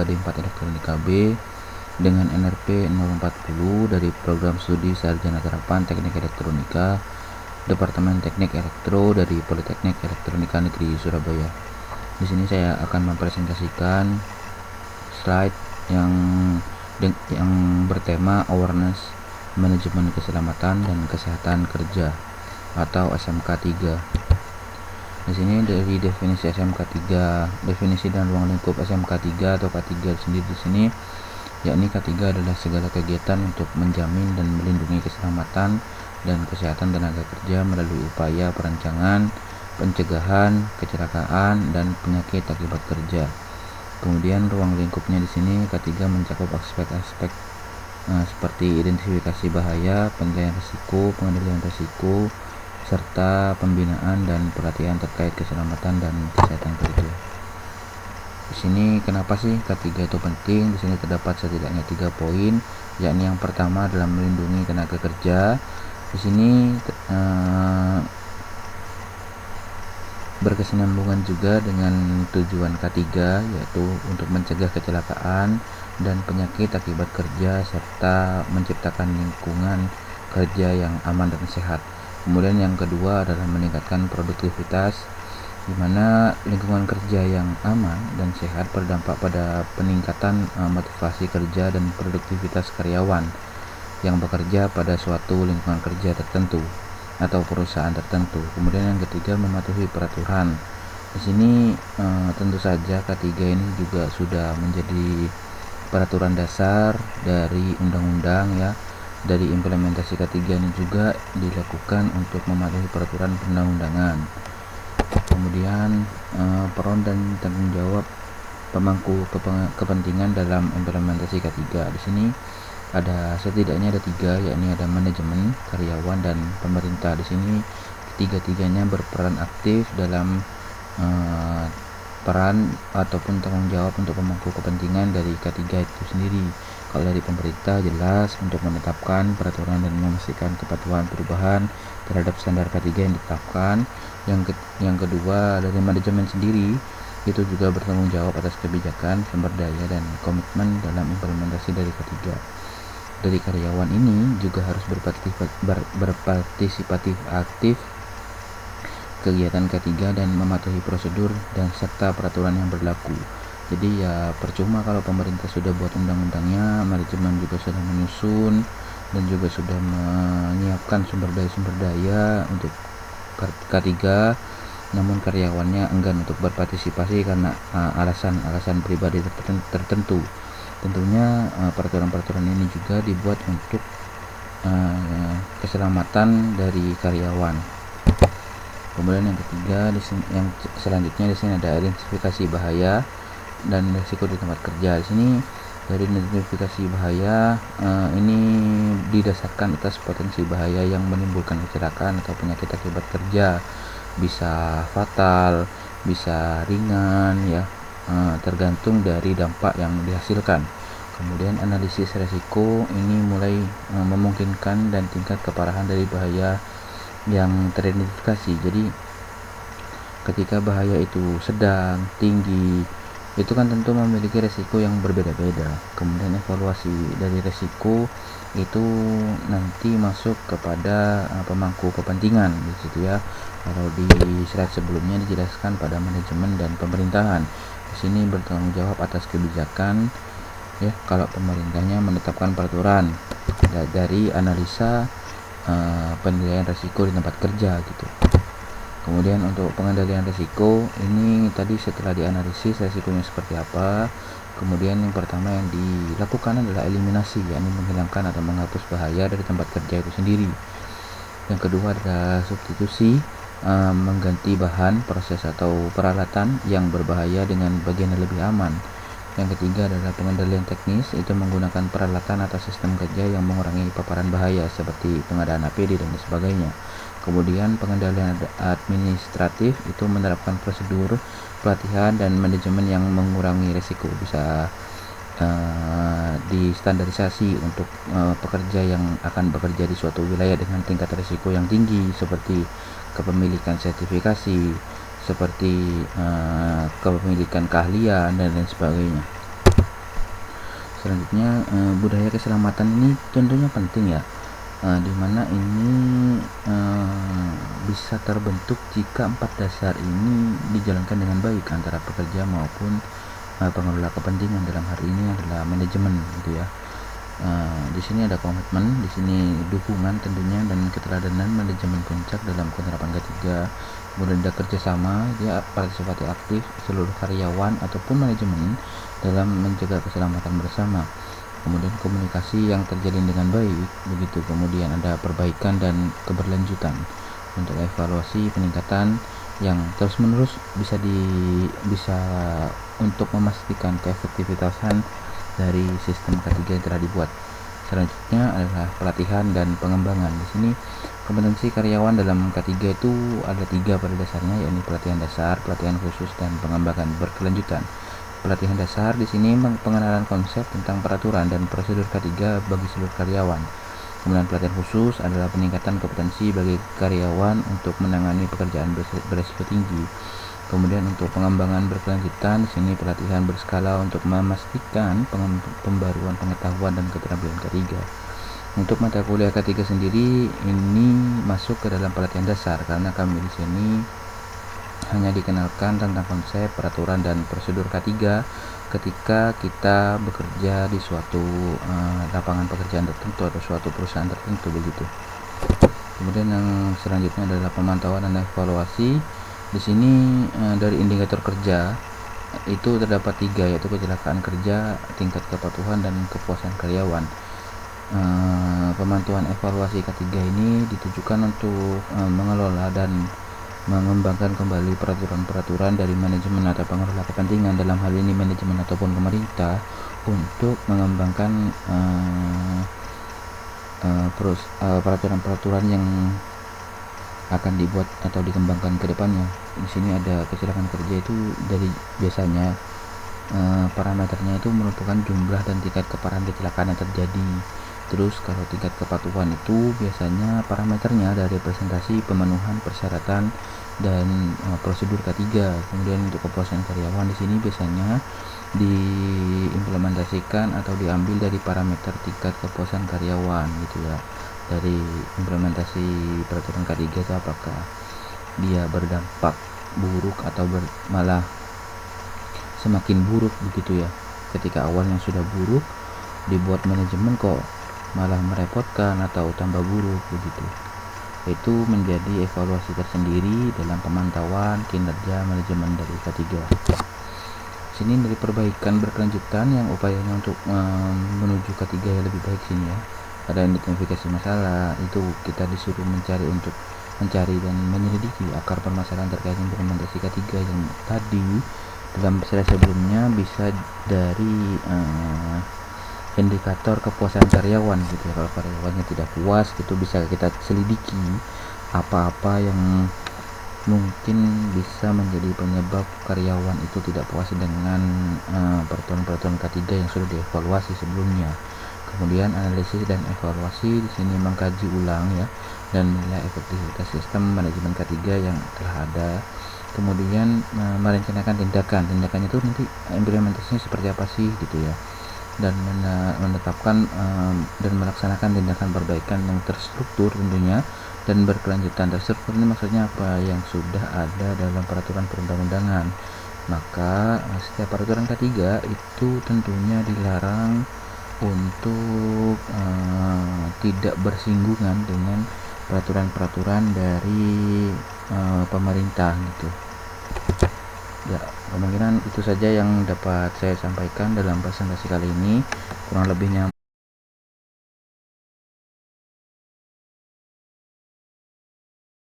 D4 Elektronika B dengan NRP 040 dari Program Studi Sarjana Terapan Teknik Elektronika Departemen Teknik Elektro dari Politeknik Elektronika Negeri Surabaya. Di sini saya akan mempresentasikan slide yang bertema Awareness Manajemen Keselamatan dan Kesehatan Kerja atau SMK 3. Di sini dari definisi SMK 3, definisi dan ruang lingkup SMK 3 atau K3 sendiri di sini, yakni K3 adalah segala kegiatan untuk menjamin dan melindungi keselamatan dan kesehatan tenaga kerja melalui upaya perancangan, pencegahan, kecelakaan dan penyakit akibat kerja. Kemudian ruang lingkupnya di sini K3 mencakup aspek-aspek seperti identifikasi bahaya, penilaian risiko, pengendalian risiko, serta pembinaan dan pelatihan terkait keselamatan dan kesehatan kerja. Di sini kenapa sih K3 itu penting? Di sini terdapat setidaknya 3 poin, yakni yang pertama adalah melindungi tenaga kerja. Di sini berkesinambungan juga dengan tujuan K3, yaitu untuk mencegah kecelakaan dan penyakit akibat kerja serta menciptakan lingkungan kerja yang aman dan sehat. Kemudian yang kedua adalah meningkatkan produktivitas, di mana lingkungan kerja yang aman dan sehat berdampak pada peningkatan motivasi kerja dan produktivitas karyawan yang bekerja pada suatu lingkungan kerja tertentu atau perusahaan tertentu. Kemudian yang ketiga, mematuhi peraturan. Di sini tentu saja K3 ini juga sudah menjadi peraturan dasar dari undang-undang ya. Dari implementasi K3 ini juga dilakukan untuk mematuhi peraturan perundang-undangan. Kemudian peran dan tanggung jawab pemangku kepentingan dalam implementasi K3. Di sini setidaknya ada 3, yakni ada manajemen, karyawan, dan pemerintah. Di sini tiga-tiganya berperan aktif dalam peran ataupun tanggung jawab untuk pemangku kepentingan dari K3 itu sendiri. Kalau dari pemerintah jelas untuk menetapkan peraturan dan memastikan kepatuhan perubahan terhadap standar K3 yang ditetapkan. Yang kedua, dari manajemen sendiri itu juga bertanggung jawab atas kebijakan, sumber daya, dan komitmen dalam implementasi dari K3. Dari karyawan ini juga harus berpartisipatif aktif kegiatan K3 dan mematuhi prosedur dan serta peraturan yang berlaku. Jadi ya percuma kalau pemerintah sudah buat undang-undangnya, manajemen juga sudah menyusun dan juga sudah menyiapkan sumber daya untuk K3, namun karyawannya enggan untuk berpartisipasi karena alasan pribadi tertentu. Tentunya peraturan-peraturan ini juga dibuat untuk keselamatan dari karyawan. Kemudian yang ketiga, yang selanjutnya di sini ada identifikasi bahaya dan risiko di tempat kerja. Di sini dari identifikasi bahaya ini didasarkan atas potensi bahaya yang menimbulkan kecelakaan atau penyakit akibat kerja, bisa fatal, bisa ringan ya, tergantung dari dampak yang dihasilkan. Kemudian analisis risiko ini mulai memungkinkan dan tingkat keparahan dari bahaya yang teridentifikasi. Jadi ketika bahaya itu sedang, tinggi, itu kan tentu memiliki risiko yang berbeda-beda. Kemudian evaluasi dari risiko itu nanti masuk kepada pemangku kepentingan di situ ya. Kalau di slide sebelumnya dijelaskan pada manajemen dan pemerintahan. Di sini bertanggung jawab atas kebijakan ya, kalau pemerintahnya menetapkan peraturan dari analisa penilaian risiko di tempat kerja gitu. Kemudian untuk pengendalian risiko ini tadi setelah dianalisis risikonya seperti apa, kemudian yang pertama yang dilakukan adalah eliminasi, yakni menghilangkan atau menghapus bahaya dari tempat kerja itu sendiri. Yang kedua adalah substitusi, mengganti bahan, proses atau peralatan yang berbahaya dengan bagian yang lebih aman. Yang ketiga adalah pengendalian teknis, itu menggunakan peralatan atau sistem kerja yang mengurangi paparan bahaya seperti pengadaan APD dan sebagainya. Kemudian pengendalian administratif itu menerapkan prosedur, pelatihan, dan manajemen yang mengurangi risiko, bisa distandarisasi untuk pekerja yang akan bekerja di suatu wilayah dengan tingkat risiko yang tinggi seperti kepemilikan sertifikasi, seperti kepemilikan keahlian dan lain sebagainya. Selanjutnya budaya keselamatan ini tentunya penting ya, dimana ini bisa terbentuk jika 4 dasar ini dijalankan dengan baik antara pekerja maupun pengelola kepentingan. Dalam hari ini adalah manajemen gitu ya. Di sini ada komitmen, di sini dukungan tentunya, dan keteladanan manajemen puncak dalam penerapan ketiga. Kemudian ada kerjasama, dia partisipatif aktif seluruh karyawan ataupun manajemen dalam menjaga keselamatan bersama. Kemudian komunikasi yang terjalin dengan baik begitu. Kemudian ada perbaikan dan keberlanjutan untuk evaluasi peningkatan yang terus menerus bisa untuk memastikan keefektivitasan dari sistem ketiga yang telah dibuat. Selanjutnya adalah pelatihan dan pengembangan. Di sini kompetensi karyawan dalam K3 itu ada 3 pada dasarnya, yakni pelatihan dasar, pelatihan khusus, dan pengembangan berkelanjutan. Pelatihan dasar di sini pengenalan konsep tentang peraturan dan prosedur K3 bagi seluruh karyawan. Kemudian pelatihan khusus adalah peningkatan kompetensi bagi karyawan untuk menangani pekerjaan berisiko tinggi. Kemudian untuk pengembangan berkelanjutan, di sini pelatihan berskala untuk memastikan pembaruan pengetahuan dan keterampilan K3. Untuk mata kuliah K3 sendiri ini masuk ke dalam pelatihan dasar, karena kami di sini hanya dikenalkan tentang konsep, peraturan, dan prosedur K3 ketika kita bekerja di suatu lapangan pekerjaan tertentu atau suatu perusahaan tertentu begitu. Kemudian yang selanjutnya adalah pemantauan dan evaluasi. Di sini dari indikator kerja itu terdapat 3, yaitu kecelakaan kerja, tingkat kepatuhan, dan kepuasan karyawan. Pemantauan evaluasi K3 ini ditujukan untuk mengelola dan mengembangkan kembali peraturan-peraturan dari manajemen atau pengelola kepentingan, dalam hal ini manajemen ataupun pemerintah, untuk mengembangkan peraturan-peraturan yang akan dibuat atau dikembangkan ke depannya. Di sini ada kecelakaan kerja itu dari biasanya parameternya itu merupakan jumlah dan tingkat keparahan kecelakaan yang terjadi. Terus kalau tingkat kepatuhan itu biasanya parameternya dari presentasi pemenuhan persyaratan dan prosedur K3. Kemudian untuk kepuasan karyawan di sini biasanya diimplementasikan atau diambil dari parameter tingkat kepuasan karyawan gitu ya. Dari implementasi peraturan K3 itu apakah dia berdampak buruk atau malah semakin buruk begitu ya. Ketika awalnya sudah buruk, dibuat manajemen kok malah merepotkan atau tambah buruk begitu. Itu menjadi evaluasi tersendiri dalam pemantauan kinerja manajemen dari K3. Sini dari perbaikan berkelanjutan yang upayanya untuk menuju K3 yang lebih baik sini ya. Ada identifikasi masalah, itu kita disuruh mencari dan menyelidiki akar permasalahan terkait implementasi K3 yang tadi dalam slide sebelumnya bisa dari indikator kepuasan karyawan gitu ya. Kalau karyawannya tidak puas, itu bisa kita selidiki apa-apa yang mungkin bisa menjadi penyebab karyawan itu tidak puas dengan peraturan-peraturan K3 yang sudah dievaluasi sebelumnya. Kemudian analisis dan evaluasi, di sini mengkaji ulang ya dan menilai efektivitas sistem manajemen K3 yang telah ada. Kemudian merencanakan tindakannya itu nanti implementasinya seperti apa sih gitu ya, dan menetapkan dan melaksanakan tindakan perbaikan yang terstruktur tentunya dan berkelanjutan. Terstruktur ini maksudnya apa? Yang sudah ada dalam peraturan perundang-undangan. Maka setiap peraturan K3 itu tentunya dilarang untuk tidak bersinggungan dengan peraturan-peraturan dari pemerintah gitu ya. Kemungkinan itu saja yang dapat saya sampaikan dalam presentasi kali ini, kurang lebihnya